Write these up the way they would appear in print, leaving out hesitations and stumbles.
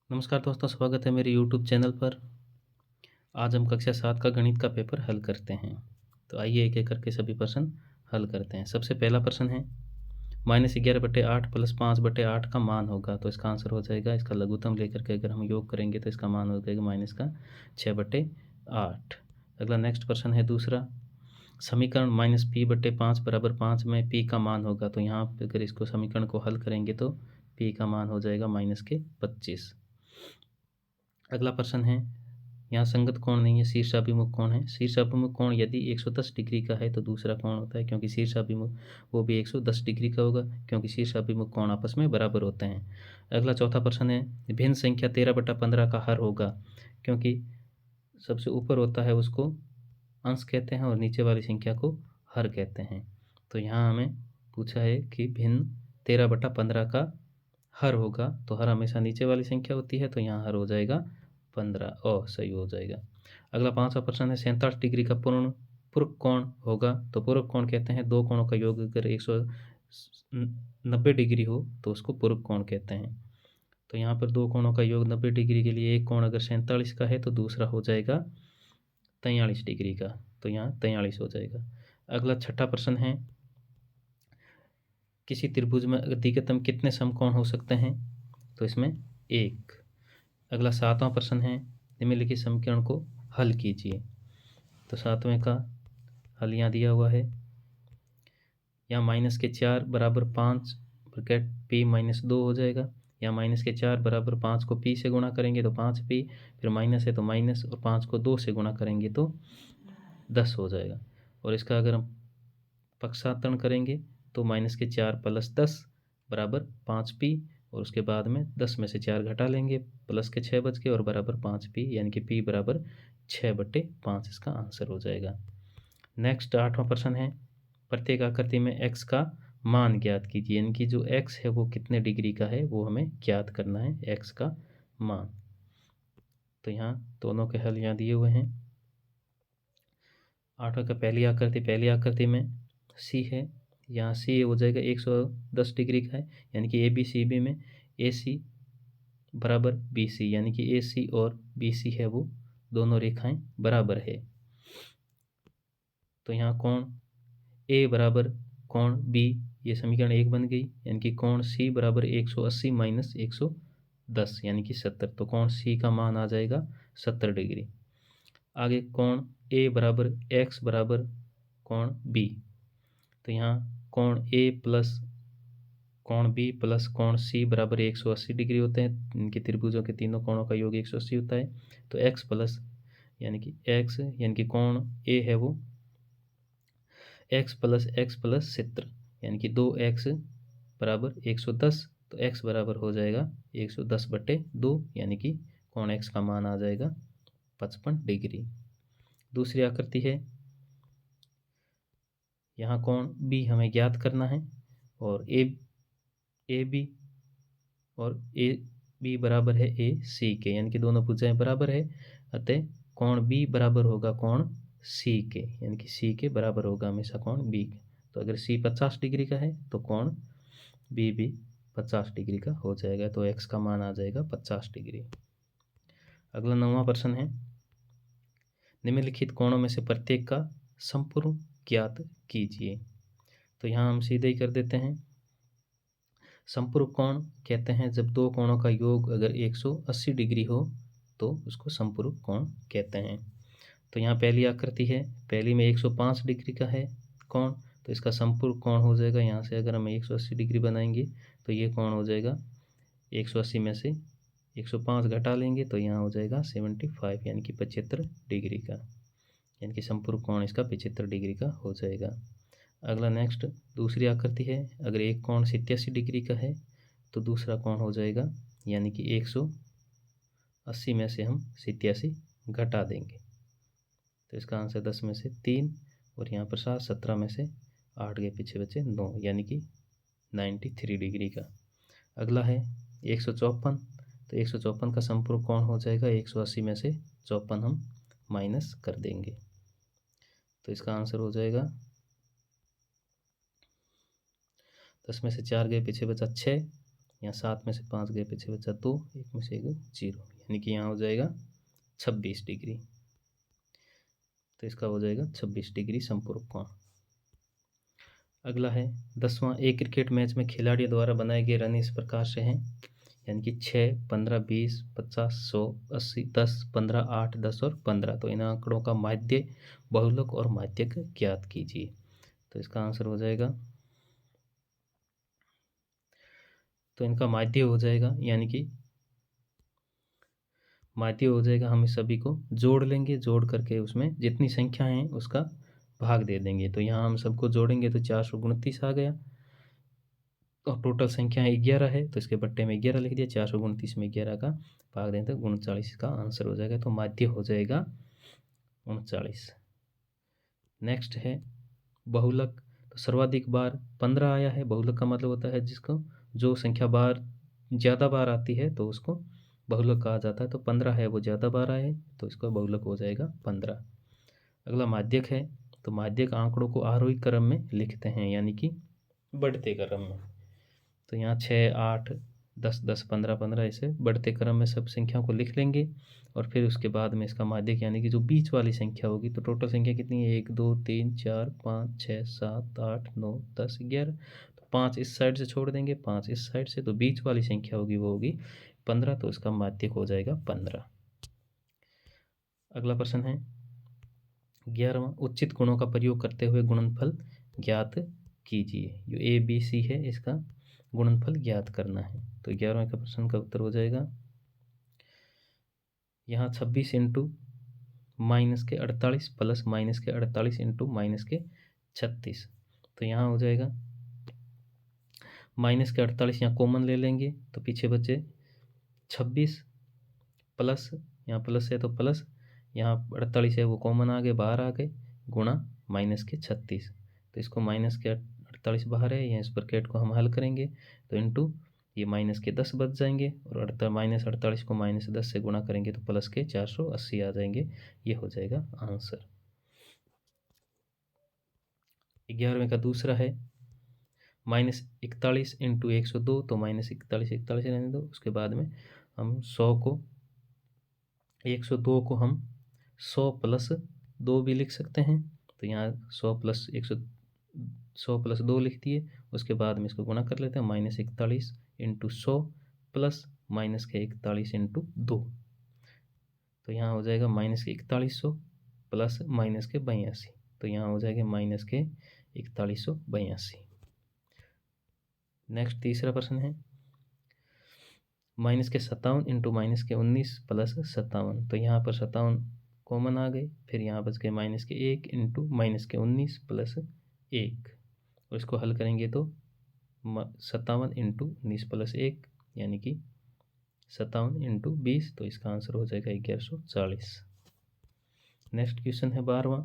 नमस्कार दोस्तों, स्वागत है मेरे यूट्यूब चैनल पर। आज हम कक्षा 7 का गणित का पेपर हल करते हैं। तो आइए एक-एक करके सभी प्रश्न हल करते हैं। सबसे पहला प्रश्न है -11/8 + 5/8 का मान होगा। तो इसका आंसर हो जाएगा, इसका लघुत्तम लेकर के अगर हम योग करेंगे तो इसका मान हो जाएगा -6/8। अगला नेक्स्ट प्रश्न है दूसरा, समीकरण -p/5 = 5 में p का मान होगा। तो यहाँ पे अगर इसको समीकरण को हल करेंगे तो p का मान हो जाएगा -25। अगला प्रश्न है, यहाँ संगत कोण नहीं है, शीर्षाभिमुख कोण है। शीर्षाभिमुख कोण यदि 110 डिग्री का है तो दूसरा कोण होता है, क्योंकि शीर्षाभिमुख वो भी 110 डिग्री का होगा, क्योंकि शीर्षाभिमुख कोण आपस में बराबर होते हैं। अगला चौथा प्रश्न है, भिन्न संख्या 13/15 का हर होगा, क्योंकि सबसे ऊपर होता है उसको अंश कहते हैं और नीचे वाली संख्या को हर कहते हैं। तो यहाँ हमें पूछा है कि भिन्न 13/15 का हर होगा, तो हर हमेशा नीचे वाली संख्या होती है, तो यहाँ हर हो जाएगा 15। सही हो जाएगा। अगला पाँचवा प्रश्न है, 47 डिग्री का पूरक कोण होगा। तो पूरक कोण कहते हैं दो कोणों का योग अगर 190 डिग्री हो तो उसको पूरक कोण कहते हैं। तो यहाँ पर दो कोणों का योग 90 डिग्री के लिए एक कोण अगर 47 का है तो दूसरा हो जाएगा 43 डिग्री का, तो यहाँ 43 हो जाएगा। अगला छठा प्रश्न है, किसी त्रिभुज में अधिकतम कितने समकोण हो सकते हैं। तो इसमें एक। अगला सातवां प्रश्न है, निम्नलिखित समीकरण को हल कीजिए। तो सातवें का हल यहाँ दिया हुआ है, यहाँ -4 = 5 ब्रैकेट p -2 हो जाएगा। यहाँ -4 = 5 को p से गुणा करेंगे तो 5p, फिर माइनस है तो माइनस, और 5 को 2 से गुणा करेंगे तो 10 हो जाएगा। और इसका अगर हम पक्षांतरण करेंगे तो -4 + 10 = 5p, और उसके बाद में 10 में से 4 घटा लेंगे, प्लस के 6 बच गए और बराबर 5p, यानी कि p = 6/5 इसका आंसर हो जाएगा। नेक्स्ट आठवां प्रश्न है, प्रत्येक आकृति में x का मान ज्ञात कीजिए, यानी कि जो x है वो कितने डिग्री का है वो हमें ज्ञात करना है, x का मान। तो यहाँ दोनों के हल यहाँ दिए हुए हैं। आठवें का पहली आकृति में c है, यहाँ c हो जाएगा 110 डिग्री का है, यानी कि ABCB में AC = BC, यानी कि AC और BC है वो दोनों रेखाएं बराबर है। तो यहाँ कोण A = कोण B, ये समीकरण 1 बन गई, यानी कि कोण C = 180 - 110, यानी कि 70। तो कोण C का मान आ जाएगा 70 डिग्री। आगे कोण A = x = कोण B। तो यहाँ कोण A प्लस कोण B प्लस कोण C = 180 डिग्री होते हैं। इनके त्रिभुजों के तीनों कोणों का योग 180 होता है। तो x प्लस यानी कि कोण A है वो x + 70, यानी कि 2x = 110। तो x बराबर हो जाएगा 110/2, यानी कि कोण x का मान आ जाएगा 55 डिग्री। दूसरी आकृति है, यहाँ कोण B हमें ज्ञात करना है, और AB और AB बराबर है AC के, यानी कि दोनों भुजाएं बराबर है, अतः कोण B बराबर होगा कोण C के, यानी कि C के बराबर होगा हमेशा कोण B के। तो अगर C 50 डिग्री का है तो कोण B भी 50 डिग्री का हो जाएगा, तो x का मान आ जाएगा 50 डिग्री। अगला 9वां प्रश्न है, निम्नलिखित कोणों में से प्रत्येक का समपूर्ण ज्ञात कीजिए। तो यहाँ हम सीधे ही कर देते हैं। समपूरक कोण कहते हैं जब दो कोणों का योग अगर 180 डिग्री हो तो उसको समपूरक कोण कहते हैं। तो यहाँ पहली आकृति है, पहली में 105 डिग्री का है कोण, तो इसका समपूरक कोण हो जाएगा, यहाँ से अगर हम 180 डिग्री बनाएंगे तो ये कोण हो जाएगा 180 में से 105 घटा लेंगे तो यहाँ हो जाएगा 75, यानी कि 75 डिग्री का, यानी कि समपूरक कोण इसका 75 डिग्री का हो जाएगा। अगला नेक्स्ट दूसरी आकृति है, अगर एक कोण 87 डिग्री का है तो दूसरा कोण हो जाएगा, यानी कि 180 में से हम 87 घटा देंगे, तो इसका आंसर 10 में से 3, और यहाँ पर 7, 17 में से 8 के पीछे बचे 9, यानी कि 93 डिग्री का। अगला है 154, तो 154 का समपूरक कोण हो जाएगा 180 में से 54 हम माइनस कर देंगे, तो इसका आंसर हो जाएगा 10 में से 4 गए, पीछे बचा 6, यहाँ 7 में से 5 गए, पीछे बचा 2, 1 में से 1 0, यानी कि यहाँ हो जाएगा 26 डिग्री। तो इसका हो जाएगा 26 डिग्री संपूरक कोण। अगला है 10वां, एक क्रिकेट मैच में खिलाड़ियों द्वारा बनाए गए रन इस प्रकार से हैं, यानी कि 6, 15, 20, 50, 100, 80, 10, 15, 8, 10 और 15। तो इन आंकड़ों का माध्य, बहुलक और माध्यक ज्ञात कीजिए। तो इसका आंसर हो जाएगा, तो इनका माध्य हो जाएगा, यानी कि माध्य हो जाएगा, हम इस सभी को जोड़ लेंगे, जोड़ करके उसमें जितनी संख्या है उसका भाग दे देंगे। तो यहाँ हम सबको जोड़ेंगे तो 429 आ गया, और टोटल संख्या 11 है, तो इसके बट्टे में 11 लिख दिया, 429 में 11 का भाग दें तो 39 का आंसर हो जाएगा। तो माध्य हो जाएगा 39। नेक्स्ट है बहुलक। तो सर्वाधिक बार 15 आया है। बहुलक का मतलब होता है जिसको जो संख्या बार ज़्यादा बार आती है तो उसको बहुलक कहा जाता है। तो 15 है, वो ज़्यादा बार आए तो इसका बहुलक हो जाएगा 15। अगला माध्यक है। तो माध्यक आंकड़ों को आरोही क्रम में लिखते हैं, यानी कि बढ़ते क्रम में। तो यहाँ 6, 8, 10, 10, 15, 15 ऐसे बढ़ते क्रम में सब संख्याओं को लिख लेंगे, और फिर उसके बाद में इसका माध्यक यानी कि जो बीच वाली संख्या होगी, तो टोटल संख्या कितनी है, 1, 2, 3, 4, 5, 6, 7, 8, 9, 10, 11। तो 5 इस साइड से छोड़ देंगे, 5 इस साइड से, तो बीच वाली संख्या होगी वो होगी 15। तो इसका माध्यक हो जाएगा 15। अगला प्रश्न है 11वां, उचित गुणों का प्रयोग करते हुए गुणनफल ज्ञात कीजिए। जो ABC है इसका गुणनफल ज्ञात करना है। तो 11वें का प्रश्न का उत्तर हो जाएगा यहाँ 26 इंटू माइनस के 48 प्लस माइनस के 48 इंटू माइनस के 36। तो यहाँ हो जाएगा माइनस के 48 यहाँ कॉमन ले लेंगे, तो पीछे बचे 26 प्लस, यहाँ प्लस है तो प्लस, यहाँ 48 है वो कॉमन आ गए, बाहर आ गए, गुणा माइनस के 36। तो इसको माइनस के 48 बाहर है, यहाँ इस ब्रैकेट को हम हल करेंगे तो इंटू ये माइनस के 10 बच जाएंगे, और माइनस 48 को माइनस 10 से गुणा करेंगे तो प्लस के 480 आ जाएंगे। ये हो जाएगा आंसर। 11वें का दूसरा है -41 इंटू 102। तो -41 41 रहने दो, उसके बाद में हम 100 को 102 को हम 100 प्लस 2 भी लिख सकते हैं। तो यहाँ 100 प्लस 100 प्लस 2 लिख दिए, उसके बाद में इसको गुणा कर लेते हैं, -41 इंटू 100 प्लस माइनस के 41 इंटू 2। तो यहाँ हो जाएगा -4100 प्लस माइनस के 82। तो यहाँ हो जाएगा -4182। नेक्स्ट तीसरा प्रश्न है -57 इंटू -19 प्लस 57। तो यहाँ पर 57 कॉमन आ गए, फिर यहाँ बच गए -1 इंटू -19 प्लस 1, और इसको हल करेंगे तो 57 इंटू 19 प्लस 1 यानी कि 57 इंटू 20। तो इसका आंसर हो जाएगा 1140। नेक्स्ट क्वेश्चन है 12वां,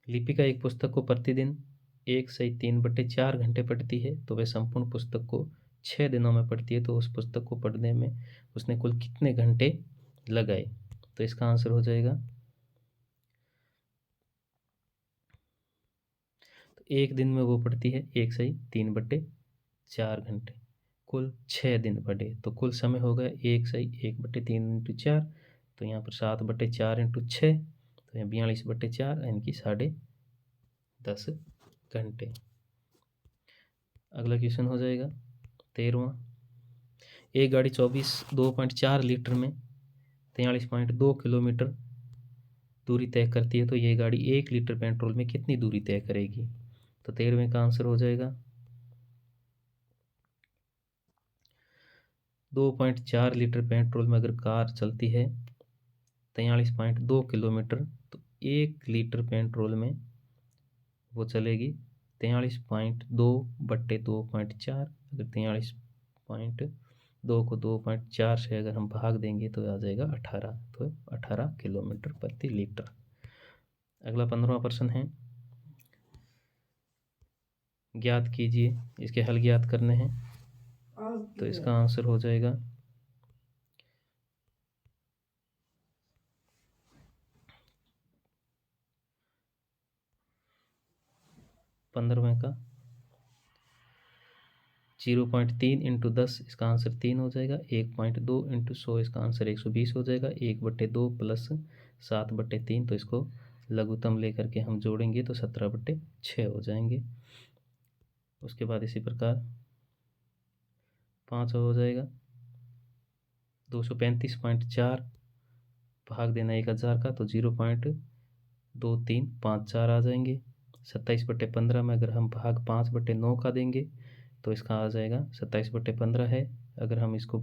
लिपिका एक पुस्तक को प्रतिदिन 1/3/4 घंटे पढ़ती है, तो वह संपूर्ण पुस्तक को 6 दिनों में पढ़ती है। तो उस पुस्तक को पढ़ने में उसने कुल कितने घंटे लगाए? तो इसका आंसर हो जाएगा, तो एक दिन में वो पढ़ती है 1/3/4 घंटे, कुल 6 दिन पढ़े, तो कुल समय हो गया 1/1/3 × 4। तो यहाँ पर 7/4 × 6, तो यहाँ 42/4 यानी कि 10.5 घंटे। अगला क्वेश्चन हो जाएगा 13वां, एक गाड़ी 2.4 लीटर में 43.2 किलोमीटर दूरी तय करती है, तो ये गाड़ी 1 लीटर पेट्रोल में कितनी दूरी तय करेगी? तो 13वें का आंसर हो जाएगा 2.4 लीटर पेट्रोल में अगर कार चलती है 43.2 किलोमीटर, तो 1 लीटर पेट्रोल में वो चलेगी 43.2/2.4। अगर 43.2 को 2.4 से अगर हम भाग देंगे तो आ जाएगा 18, तो 18 किलोमीटर प्रति लीटर। अगला 15वां प्रश्न है, ज्ञात कीजिए, इसके हल ज्ञात करने हैं। तो इसका आंसर हो जाएगा 15वें का 0.3 इंटू 10 इसका आंसर 3 हो जाएगा। 1.2 इंटू 100 इसका आंसर 120 हो जाएगा। 1/2 प्लस 7/3 तो इसको लघुत्तम लेकर के हम जोड़ेंगे तो 17/6 हो जाएंगे। उसके बाद इसी प्रकार 5 हो जाएगा। 235.4 भाग देना 1000 का तो 0.2354 आ जाएंगे। 27/15 में अगर हम भाग 5/9 का देंगे तो इसका आ जाएगा 27/15 है। अगर हम इसको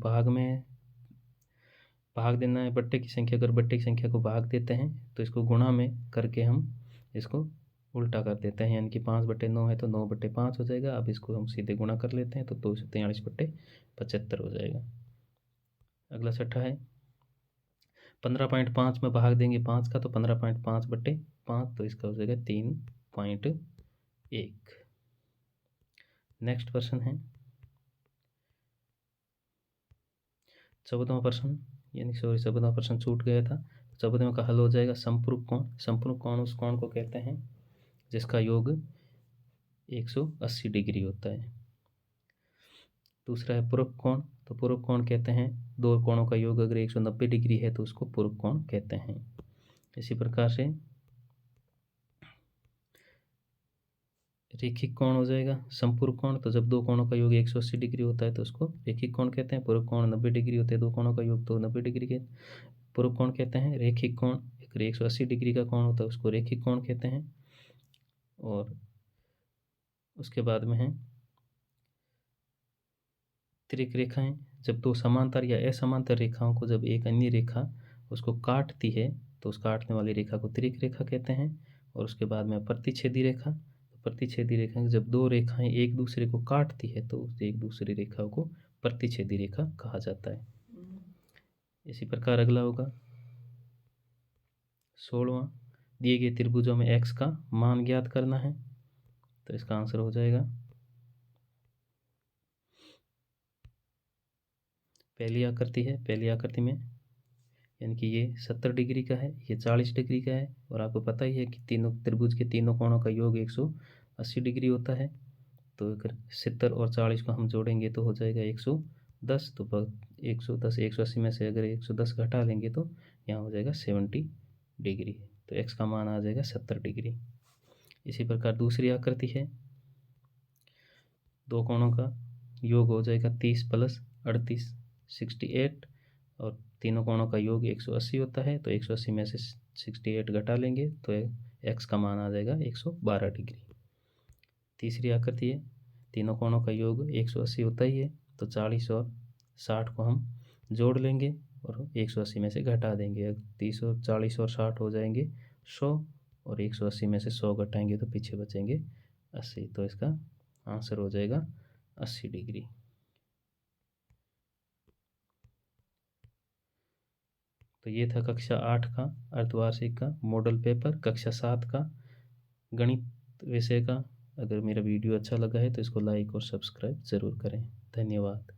भाग देना है बट्टे की संख्या, अगर बट्टे की संख्या को भाग देते हैं तो इसको गुणा में करके हम इसको उल्टा कर देते हैं, यानी कि 5/9 है तो 9/5 हो जाएगा। अब इसको हम सीधे गुणा कर लेते हैं तो 243/75 हो जाएगा। अगला छठा है 15.5 में भाग देंगे 5 का तो 15.5/5 तो इसका हो जाएगा 3.1। नेक्स्ट प्रश्न है 14वां प्रश्न, यानी 14वां प्रश्न छूट गया था। 14वें का हल हो जाएगा समपूरक कोण। समपूरक कोण उस कोण को कहते हैं जिसका योग 180 डिग्री होता है। दूसरा है पूरक कोण, तो पूरक कोण कहते हैं दो कोणों का योग अगर 190 डिग्री है तो उसको पूरक कोण कहते हैं। इसी प्रकार से रेखिक कोण हो जाएगा समपूरक कोण, तो जब दो कोणों का योग 180 डिग्री होता है तो उसको रेखिक कोण कहते हैं। पूरक कोण 90 डिग्री होते हैं, दो कोणों का योग तो 90 डिग्री के पूरक कोण कहते हैं। रेखिक कोण अगर 180 डिग्री का कोण होता है उसको रेखिक कोण कहते हैं। और उसके बाद में है तिर्यक रेखाएं, जब दो समांतर या असमांतर रेखाओं को जब एक अन्य रेखा उसको काटती है तो उस काटने वाली रेखा को तिर्यक रेखा कहते हैं। और उसके बाद में प्रतिच्छेदी रेखा, तो प्रतिच्छेदी रेखा जब दो रेखाएं एक दूसरे को काटती है तो उस एक दूसरी रेखाओं को प्रतिच्छेदी रेखा कहा जाता है। इसी प्रकार अगला होगा 16वां, दिए गए त्रिभुजों में x का मान ज्ञात करना है तो इसका आंसर हो जाएगा पहली आकृति में यानी कि ये 70 डिग्री का है, ये 40 डिग्री का है। और आपको पता ही है कि तीनों त्रिभुज के तीनों कोणों का योग 180 डिग्री होता है। तो अगर 70 और 40 को हम जोड़ेंगे तो हो जाएगा 110। तो 110 180 में से अगर 110 घटा लेंगे तो यहाँ हो जाएगा 70 डिग्री। तो x का मान आ जाएगा 70 डिग्री। इसी प्रकार दूसरी आकृति है, दो कोणों का योग हो जाएगा 30 + 38 68 और तीनों कोणों का योग 180 होता है। तो 180 में से 68 घटा लेंगे तो x का मान आ जाएगा 112 डिग्री। तीसरी आकृति है, तीनों कोणों का योग 180 होता ही है तो 40 और 60 को हम जोड़ लेंगे और 180 में से घटा देंगे। 30 और 40 और 60 हो जाएंगे 100 और 180 में से 100 घटाएंगे तो पीछे बचेंगे 80। तो इसका आंसर हो जाएगा 80 डिग्री। तो ये था कक्षा 8 का अर्धवार्षिक का मॉडल पेपर, कक्षा 7 का गणित विषय का। अगर मेरा वीडियो अच्छा लगा है तो इसको लाइक और सब्सक्राइब ज़रूर करें। धन्यवाद।